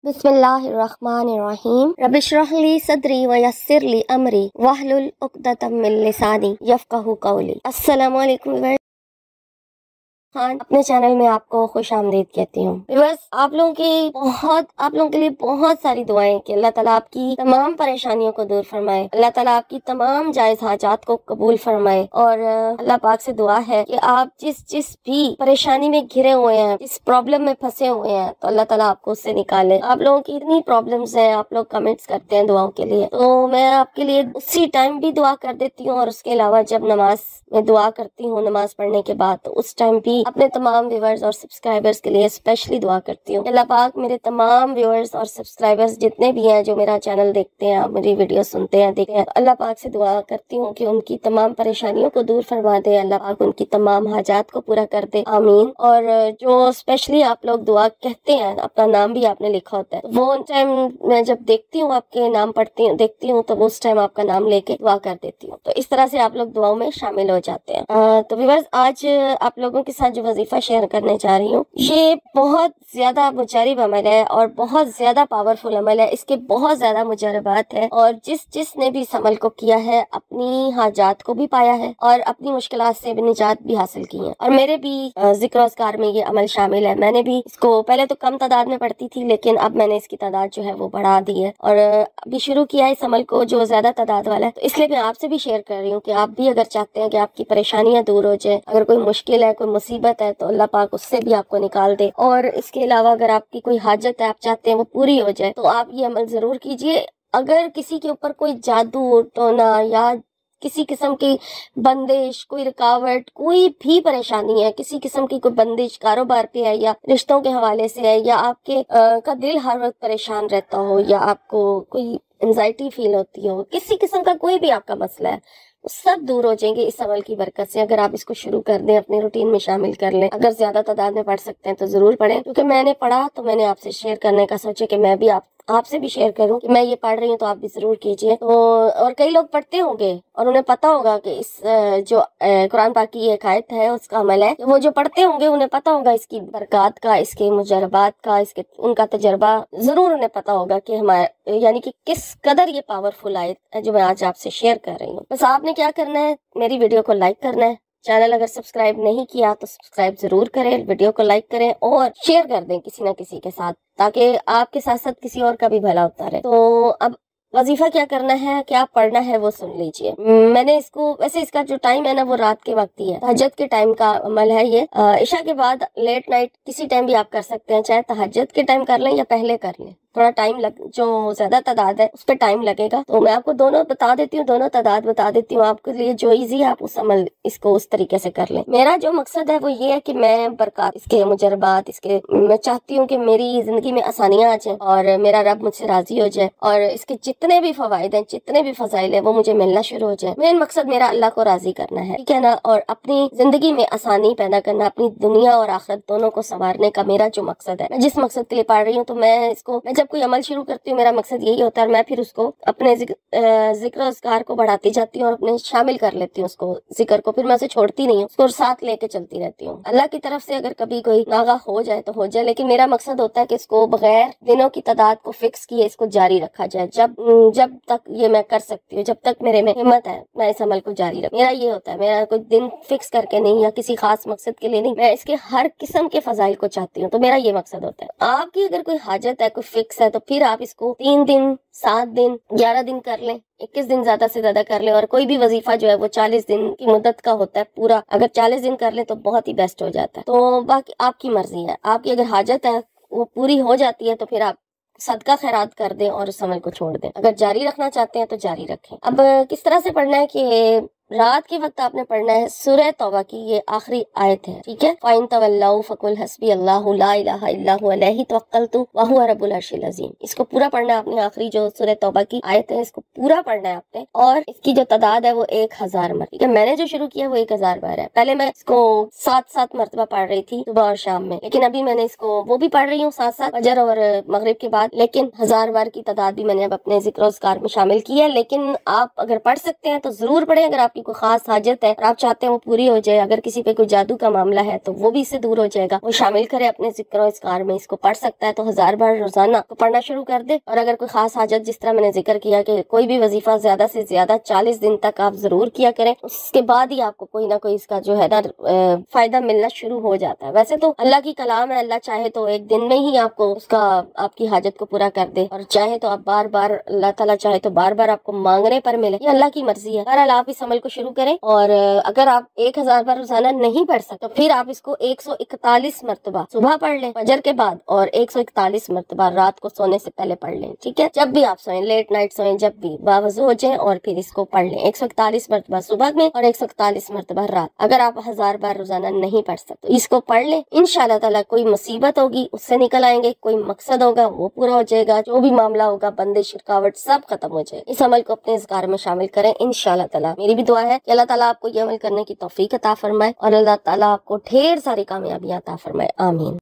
बिस्मिल्लाहिर्रहमानिर्रहीम रबिशरहली सदरी वयस्सिरली अमरी वहलुल उक़दतम मिन लिसानी यफ़क़हू क़ौली। अस्सलामु अलैकुम। खान अपने चैनल में आपको खुश आमदीद कहती हूँ। बस आप लोगों के लिए बहुत सारी दुआएं कि अल्लाह ताला आपकी तमाम परेशानियों को दूर फरमाए, अल्लाह ताला आपकी तमाम जायज़ हाजात को कबूल फरमाए। और अल्लाह पाक से दुआ है कि आप जिस भी परेशानी में घिरे हुए हैं, जिस प्रॉब्लम में फंसे हुए हैं, तो अल्लाह ताला आपको उससे निकाले। आप लोगों की इतनी प्रॉब्लम्स हैं, आप लोग कमेंट्स करते हैं दुआओं के लिए, तो मैं आपके लिए उसी टाइम भी दुआ कर देती हूँ, और उसके अलावा जब नमाज में दुआ करती हूँ नमाज पढ़ने के बाद, तो उस टाइम भी अपने तमाम व्यूअर्स और सब्सक्राइबर्स के लिए स्पेशली दुआ करती हूँ। अल्लाह पाक मेरे तमाम व्यूअर्स और सब्सक्राइबर्स जितने भी हैं जो मेरा चैनल देखते हैं, मेरी वीडियो सुनते हैं, देखते हैं, अल्लाह पाक से दुआ करती हूँ कि उनकी तमाम परेशानियों को दूर फरमा दे, अल्लाह पाक उनकी तमाम हाजात को पूरा कर दे, आमीन। और जो स्पेशली आप लोग दुआ कहते हैं, अपना नाम भी आपने लिखा होता है, वो टाइम मैं जब देखती हूँ, आपके नाम पढ़ती हूँ, देखती हूँ, तो उस टाइम आपका नाम लेके दुआ कर देती हूँ। तो इस तरह से आप लोग दुआओं में शामिल हो जाते हैं। तो व्यूअर्स, आज आप लोगों के साथ जो वजीफा शेयर करने जा रही हूँ, ये बहुत ज्यादा मुजरब अमल है और बहुत ज्यादा पावरफुल अमल है। इसके बहुत ज्यादा मुजरबात है, और जिसने भी इस अमल को किया है, अपनी हाजात को भी पाया है और अपनी मुश्किलात से भी निजात भी हासिल की है। और मेरे भी जिक्र अस्कार में ये अमल शामिल है। मैंने भी इसको पहले तो कम तादाद में पढ़ती थी, लेकिन अब मैंने इसकी तादाद जो है वो बढ़ा दी है, और अभी शुरू किया है इस अमल को जो ज्यादा तादाद वाला है। तो इसलिए मैं आपसे भी शेयर कर रही हूँ कि आप भी अगर चाहते हैं कि आपकी परेशानियां दूर हो जाए, अगर कोई मुश्किल है, कोई मुसीबत है, तो अल्लाह पाक उससे भी आपको निकाल दे। और इसके अलावा अगर आपकी कोई हाजत है, आप चाहते हैं वो पूरी हो जाए, तो आप ये अमल जरूर कीजिए। अगर किसी के ऊपर कोई जादू टोना या किसी किस्म की बंदिश, कोई रुकावट, कोई भी परेशानी है, किसी किस्म की कोई बंदिश कारोबार पे है, या रिश्तों के हवाले से है, या आपके का दिल हर वक्त परेशान रहता हो, या आपको कोई एंजाइटी फील होती हो, किसी किस्म का कोई भी आपका मसला है, सब दूर हो जाएंगे इस अमल की बरकत से, अगर आप इसको शुरू कर दें, अपने रूटीन में शामिल कर लें। अगर ज्यादा तादाद में पढ़ सकते हैं तो जरूर पढ़ें, क्योंकि मैंने पढ़ा तो मैंने आपसे शेयर करने का सोचा कि मैं भी आपसे भी शेयर करूं कि मैं ये पढ़ रही हूँ, तो आप भी जरूर कीजिए। तो और कई लोग पढ़ते होंगे और उन्हें पता होगा कि इस जो कुरान पाक की एक आयत है उसका अमल है, वो जो पढ़ते होंगे उन्हें पता होगा इसकी बरकत का, इसके मुजरबात का, इसके उनका तजर्बा जरूर उन्हें पता होगा कि हमारे यानी कि किस कदर ये पावरफुल आयत है जो मैं आज आपसे शेयर कर रही हूँ। बस आपने क्या करना है, मेरी वीडियो को लाइक करना है। चैनल अगर सब्सक्राइब नहीं किया तो सब्सक्राइब जरूर करें, वीडियो को लाइक करें और शेयर कर दें किसी न किसी के साथ, ताकि आपके साथ साथ किसी और का भी भला होता रहे। तो अब वजीफा क्या करना है, क्या पढ़ना है, वो सुन लीजिए। मैंने इसको, वैसे इसका जो टाइम है ना, वो रात के वक्त ही है, तहज्जुद के टाइम का अमल है ये। इशा के बाद लेट नाइट किसी टाइम भी आप कर सकते हैं, चाहे तहज्जुद के टाइम कर लें या पहले कर लें। थोड़ा टाइम जो ज्यादा तादाद है उस पर टाइम लगेगा, तो मैं आपको दोनों बता देती हूँ, दोनों तादाद बता देती हूँ आपके लिए, जो इजी है आप उस अमल इसको उस तरीके से कर लें। मेरा जो मकसद है वो ये है कि मैं बरकत, इसके मुजरबात, इसके मैं चाहती हूँ कि मेरी जिंदगी में आसानियां आ जाए और मेरा रब मुझसे राजी हो जाए, और इसके जितने भी फवायद हैं, जितने भी फजाइल है, वो मुझे मिलना शुरू हो जाए। मेन मकसद मेरा अल्लाह को राजी करना है, ठीक है ना, और अपनी जिंदगी में आसानी पैदा करना, अपनी दुनिया और आखिरत दोनों को संवारने का मेरा जो मकसद है, मैं जिस मकसद के लिए पढ़ रही हूँ, तो मैं इसको, मैं जब कोई अमल शुरू करती हूँ मेरा मकसद यही होता है, और मैं फिर उसको अपने जिक्र अस्कार को बढ़ाती जाती हूँ और अपने शामिल कर लेती हूँ उसको जिक्र को, फिर मैं उसे छोड़ती नहीं हूँ, उसको साथ लेके चलती रहती हूँ। अल्लाह की तरफ से अगर कभी कोई नागा हो जाए तो हो जाए, लेकिन मेरा मकसद होता है कि इसको बगैर दिनों की तादाद को फिक्स किए इसको जारी रखा जाए। जब तक ये मैं कर सकती हूँ, जब तक मेरे में हिम्मत है, मैं इस अमल को जारी रख, मेरा ये होता है। मेरा कोई दिन फिक्स करके नहीं या किसी खास मकसद के लिए नहीं, मैं इसके हर किस्म के फजाइल को चाहती हूँ, तो मेरा ये मकसद होता है। आपकी अगर कोई हाजत है, कोई फिक्स है, तो फिर आप इसको 3 दिन, 7 दिन, 11 दिन कर लें, 21 दिन ज्यादा से ज्यादा कर ले। और कोई भी वजीफा जो है वो 40 दिन की मुद्दत का होता है पूरा, अगर 40 दिन कर ले तो बहुत ही बेस्ट हो जाता है। तो बाकी आपकी मर्जी है, आपकी अगर हाजत है वो पूरी हो जाती है तो फिर आप सदका खैरात कर दें और उस अमल को छोड़ दें। अगर जारी रखना चाहते हैं तो जारी रखें। अब किस तरह से पढ़ना है कि रात के वक्त आपने पढ़ना है सूरह तौबा की ये आखिरी आयत है, ठीक है। फाइन तवल्लाउ फकुल हस्बी अल्लाहु ला इलाहा इल्लहु अलैहि तवक्कलतु व हुवा रब्बुल अर्शिल अज़ीम। इसको पूरा पढ़ना है आपने, आखिरी जो सूरह तौबा की आयत है इसको पूरा पढ़ना है आपने, और इसकी जो तादाद है वो 1000 मरतबा, ठीक है। मैंने जो शुरू किया वो 1000 बार है। पहले मैं इसको 7-7 मरतबा पढ़ रही थी सुबह और शाम में, लेकिन अभी मैंने इसको वो भी पढ़ रही हूँ 7-7 फजर और मगरिब के बाद, लेकिन 1000 बार की तादाद भी मैंने अब अपने जिक्र अस्कार में शामिल की है। लेकिन आप अगर पढ़ सकते हैं तो जरूर पढ़ें, अगर आपकी کی کوئی خاص حاجت ہے اور آپ چاہتے ہیں وہ پوری ہو جائے، اگر کسی پہ کوئی جادو کا معاملہ ہے تو وہ بھی اس سے دور ہو جائے گا، وہ شامل کرے اپنے ذکر و اذکار میں۔ اس کو پڑھ سکتا ہے تو 1000 بار روزانہ کو پڑھنا شروع کر دے، اور اگر کوئی خاص حاجت، جس طرح میں نے ذکر کیا کہ کوئی بھی وظیفہ زیادہ سے زیادہ 40 دن تک آپ ضرور کیا کریں، اس کے بعد ہی آپ کو کوئی نہ کوئی اس کا جو ہے نا فائدہ ملنا شروع ہو جاتا ہے۔ ویسے تو اللہ کی کلام ہے، اللہ چاہے تو ایک دن میں ہی آپ کو اس کا، آپ کی حاجت کو پورا کر دے، اور چاہے تو آپ بار بار، اللہ تعالیٰ چاہے تو بار بار آپ کو مانگنے پر ملے، یہ اللہ کی مرضی ہے۔ بہرحال آپ اس عمل کو شروع کریں، اور اگر آپ 1000 بار روزانہ نہیں پڑھ سکتے تو پھر آپ اس کو 141 مرتبہ صبح پڑھ لیں فجر کے بعد، اور 141 مرتبہ رات کو سونے سے پہلے پڑھ لیں، ٹھیک ہے؟ جب بھی آپ سوئیں، لیٹ نائٹ سوئیں، جب بھی باوضو ہو جائیں، اور پھر اس کو پڑھ لیں 141 مرتبہ صبح میں اور 141 مرتبہ رات۔ اگر آپ 1000 بار روزانہ نہیں پڑھ سکتے تو اس کو پڑھ لیں، انشاءاللہ تعالیٰ کوئی مصیبت ہوگی اس سے نکل آئیں گے، کوئی مقصد ہوگا وہ پورا ہو جائے گا، جو بھی معاملہ ہوگا، بندش، رکاوٹ، سب ختم ہو جائے۔ اس عمل کو اپنے اذکار میں شامل کریں انشاءاللہ تعالیٰ۔ میری بھی دعا ہے کہ اللہ تعالیٰ آپ کو یہ عمل کرنے کی توفیق عطا فرمائے، اور اللہ تعالیٰ آپ کو ڈھیر ساری کامیابیاں عطا فرمائے، آمین۔